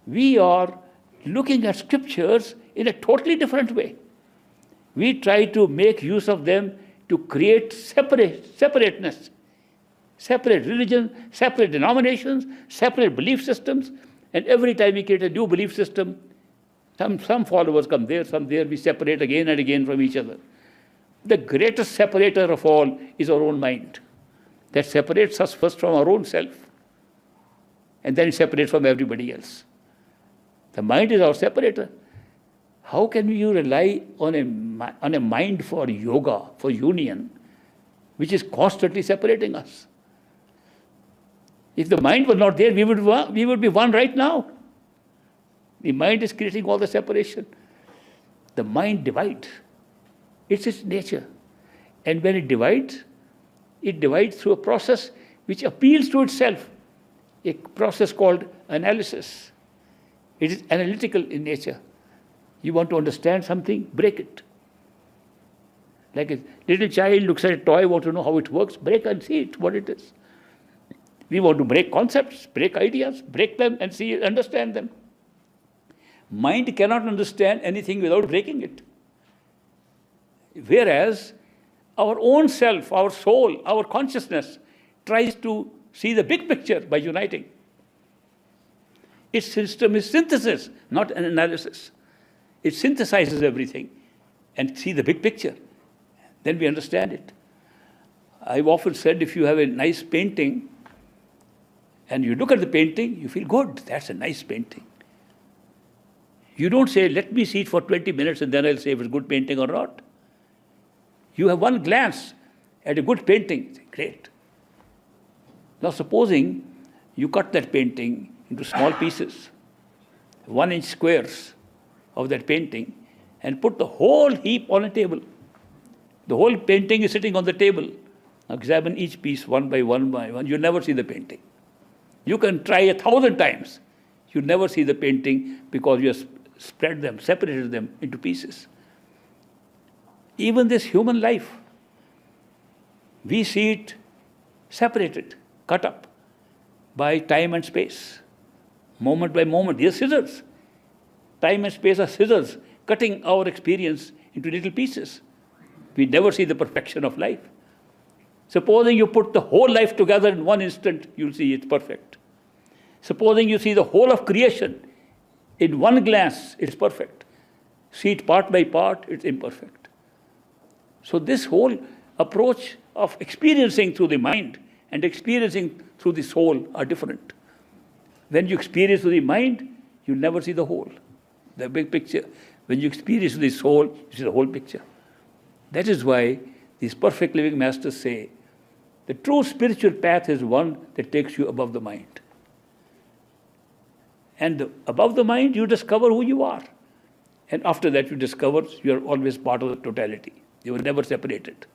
We are looking at scriptures in a totally different way. We try to make use of them to create separateness, separate religion, separate denominations, separate belief systems, and every time we create a new belief system, some followers come there, some there, we separate again and again from each other. The greatest separator of all is our own mind. That separates us first from our own self, and then it separates from everybody else. The mind is our separator. How can you rely on a mind for yoga, for union, which is constantly separating us? If the mind was not there, we would be one right now. The mind is creating all the separation. The mind divides. It's its nature. And when it divides through a process which appeals to itself, a process called analysis. It is analytical in nature. You want to understand something, break it. Like a little child looks at a toy, wants to know how it works, break and see it, what it is. We want to break concepts, break ideas, break them and see, understand them. Mind cannot understand anything without breaking it. Whereas our own self, our soul, our consciousness tries to see the big picture by uniting. Its system is synthesis, not an analysis. It synthesizes everything and see the big picture. Then we understand it. I've often said, if you have a nice painting and you look at the painting, you feel good. That's a nice painting. You don't say, let me see it for 20 minutes and then I'll say if it's a good painting or not. You have one glance at a good painting. Great. Now supposing you cut that painting into small pieces, 1-inch squares of that painting, and put the whole heap on a table. The whole painting is sitting on the table. Now examine each piece one by one. You never see the painting. You can try 1,000 times. You never see the painting because you have spread them, separated them into pieces. Even this human life, we see it separated, cut up by time and space, moment by moment. These are scissors. Time and space are scissors, cutting our experience into little pieces. We never see the perfection of life. Supposing you put the whole life together in one instant, you'll see it's perfect. Supposing you see the whole of creation in one glance, it's perfect. See it part by part, it's imperfect. So this whole approach of experiencing through the mind and experiencing through the soul are different. When you experience through the mind, you never see the whole, the big picture. When you experience through the soul, you see the whole picture. That is why these perfect living masters say, the true spiritual path is one that takes you above the mind. And above the mind, you discover who you are. And after that, you discover you are always part of the totality. You were never separated.